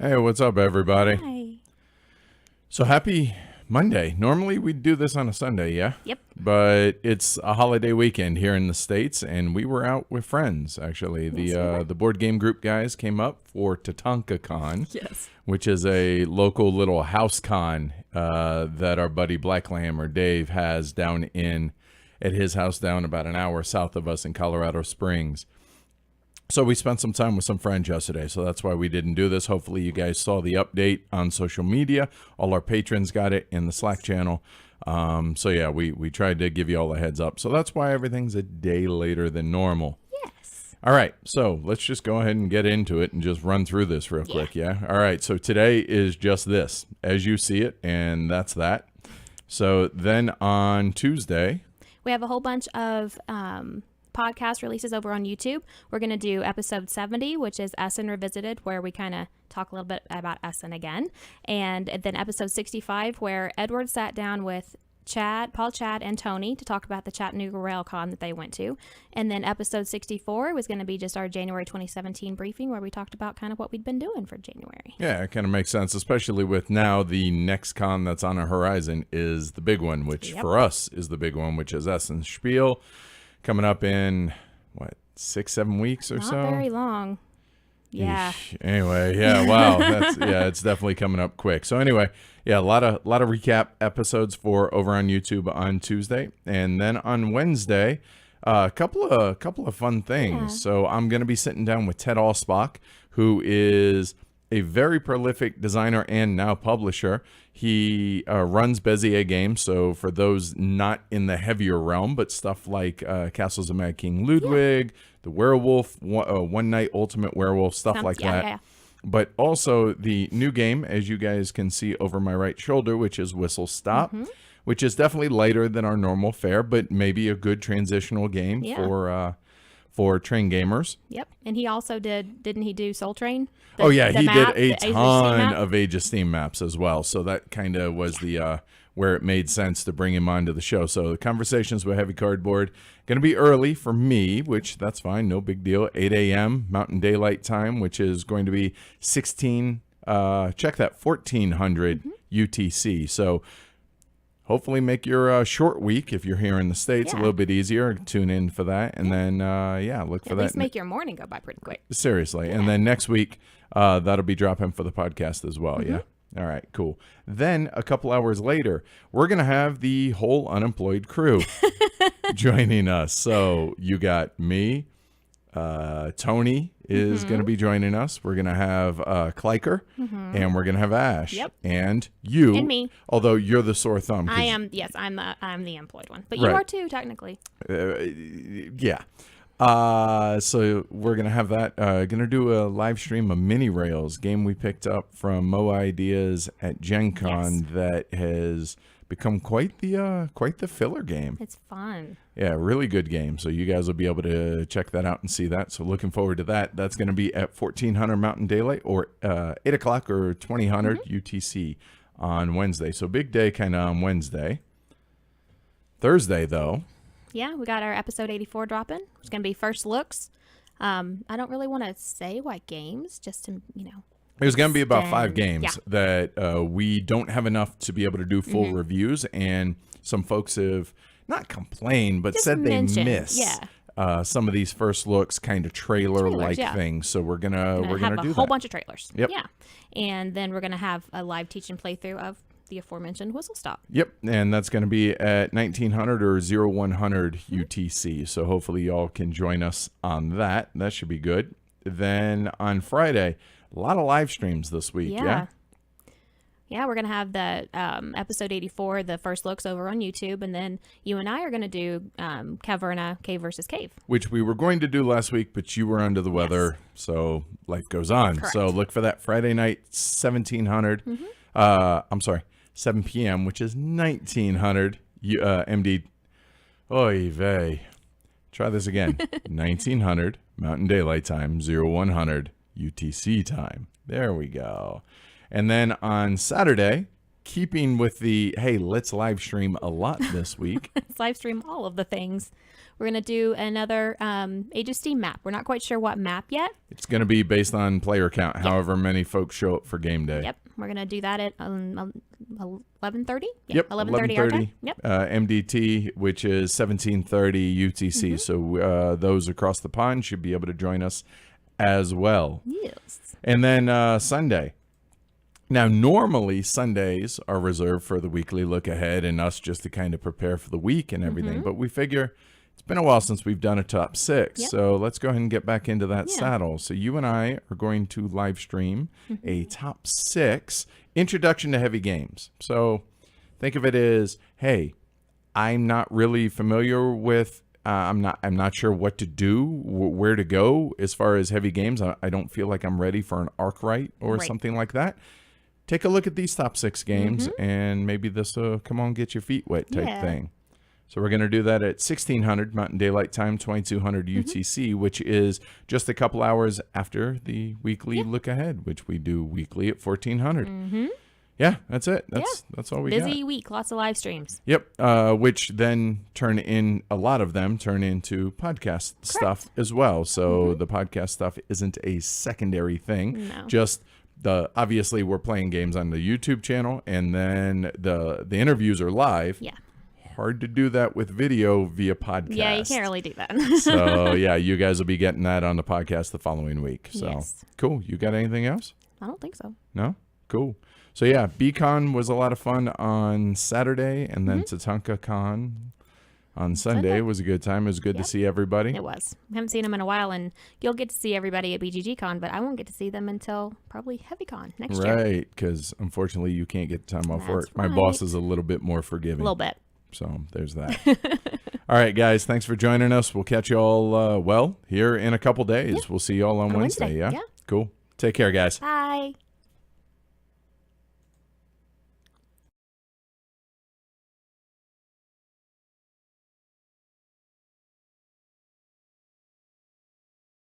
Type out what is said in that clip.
Hey, what's up, everybody? Hi. So happy Monday. Normally we'd do this on a Sunday, yeah? Yep. But it's a holiday weekend here in the States, and we were out with friends, actually. Yes, we were. The board game group guys came up for Tatanka Con, Yes. which is a local little house con that our buddy Blacklam or Dave has down at his house down about an hour south of us in Colorado Springs. So we spent some time with some friends yesterday, so that's why we didn't do this. Hopefully you guys saw the update on social media. All our patrons got it in the Slack channel. So yeah, we tried to give you all a heads up. So that's why everything's a day later than normal. Yes. All right, so let's just go ahead and get into it and just run through this real quick, yeah? All right, so today is just this, as you see it, and that's that. So then on Tuesday... We have a whole bunch of podcast releases over on YouTube. We're going to do episode 70, which is Essen Revisited, where we kind of talk a little bit about Essen again. And then episode 65, where Edward sat down with Paul, Chad, and Tony to talk about the Chattanooga RailCon that they went to. And then episode 64 was going to be just our January 2017 briefing, where we talked about kind of what we'd been doing for January. Yeah, it kind of makes sense, especially with now the next con that's on our horizon is the big one, which for us is the big one, which is Essen Spiel, coming up in, 6-7 weeks or Not so? Not very long. Yeah. Eesh. Anyway, yeah, wow. It's definitely coming up quick. So anyway, yeah, a lot of recap episodes for over on YouTube on Tuesday. And then on Wednesday, a couple of fun things. Yeah. So I'm going to be sitting down with Ted Alspach, who is a very prolific designer and now publisher. He runs Bezier Games, so for those not in the heavier realm, but stuff like Castles of Mad King Ludwig, the Werewolf, One Night Ultimate Werewolf, stuff like that. Yeah. But also the new game, as you guys can see over my right shoulder, which is Whistle Stop, which is definitely lighter than our normal fare, but maybe a good transitional game for train gamers. Yep. And he also didn't he do Soul Train? He did a ton of Age of Steam maps as well. So that kind of was the where it made sense to bring him onto the show. So the conversations with Heavy Cardboard going to be early for me, which that's fine, no big deal. 8 a.m. Mountain Daylight Time, which is going to be 1400 UTC. So hopefully make your short week, if you're here in the States, a little bit easier. Tune in for that. And then, look for that. At least make your morning go by pretty quick. Seriously. Yeah. And then next week, that'll be dropping for the podcast as well. Yeah. All right, cool. Then a couple hours later, we're going to have the whole Unemployed crew joining us. So you got me, Tony is going to be joining us. We're going to have Kleiker, and we're going to have Ash. Yep. And you. And me. Although you're the sore thumb. I am, yes, I'm the employed one. But you are too, technically. Yeah. So we're going to have that. Going to do a live stream of Mini Rails, game we picked up from Mo Ideas at Gen Con that has become quite the filler game. It's fun. Yeah, really good game. So you guys will be able to check that out and see that. So looking forward to that. That's going to be at 1400 Mountain Daylight or 8 o'clock or 2000 UTC on Wednesday. So big day kind of on Wednesday. Thursday, though. Yeah, we got our episode 84 dropping. It's going to be first looks. I don't really want to say what games, just to, There's going to be about 5 games that we don't have enough to be able to do full reviews, and some folks have not complained, but just said they miss some of these first looks, kind of trailer-like things. So we're gonna do a whole bunch of trailers. Yep. Yeah, and then we're gonna have a live teach and playthrough of the aforementioned Whistle Stop. Yep, and that's going to be at 1900 or 0100 UTC. So hopefully y'all can join us on that. That should be good. Then on Friday, a lot of live streams this week. Yeah, we're going to have the episode 84, the first looks over on YouTube. And then you and I are going to do Caverna, Cave versus Cave. Which we were going to do last week, but you were under the weather. So life goes on. Correct. So look for that Friday night, 1700. I'm sorry. 7 p.m., which is 1900 MD. Oy vey. Try this again. 1900 Mountain Daylight Time, 0100 UTC time. There we go. And then on Saturday, keeping with the, hey, let's live stream a lot this week. Let's live stream all of the things. We're going to do another Age of Steam map. We're not quite sure what map yet. It's going to be based on player count, however many folks show up for game day. Yep. We're going to do that at 11:30? Yep, 11:30 our time. Yep. MDT, which is 17:30 UTC. So those across the pond should be able to join us as well. Yes. And then Sunday. Now, normally Sundays are reserved for the weekly look ahead and us just to kind of prepare for the week and everything. But we figure it's been a while since we've done a top 6. Yep. So let's go ahead and get back into that saddle. So you and I are going to live stream a top 6 introduction to heavy games. So think of it as, hey, I'm not really familiar with I'm not sure what to do, where to go as far as heavy games. I don't feel like I'm ready for an Arkwright or something like that. Take a look at these top 6 games, and maybe this will come on, get your feet wet type thing. So we're going to do that at 1600 Mountain Daylight Time, 2200 UTC, which is just a couple hours after the weekly look ahead, which we do weekly at 1400. Yeah, that's it. That's all we got. Busy week, lots of live streams. Yep, which then a lot of them turn into podcast stuff as well. So the podcast stuff isn't a secondary thing. No. Just obviously we're playing games on the YouTube channel, and then the interviews are live. Yeah. Hard to do that with video via podcast. Yeah, you can't really do that. So yeah, you guys will be getting that on the podcast the following week. So cool. You got anything else? I don't think so. No? Cool. So yeah, BCon was a lot of fun on Saturday, and then Tatanka Con on Sunday was a good time. It was good to see everybody. It was. I haven't seen them in a while, and you'll get to see everybody at BGG Con, but I won't get to see them until probably Heavy Con next year. Right, because unfortunately you can't get time off That's work. My right. boss is a little bit more forgiving. A little bit. So there's that. All right, guys, thanks for joining us. We'll catch you all, here in a couple days. We'll see you all on Wednesday. Yeah? Yeah. Cool. Take care, guys. Bye.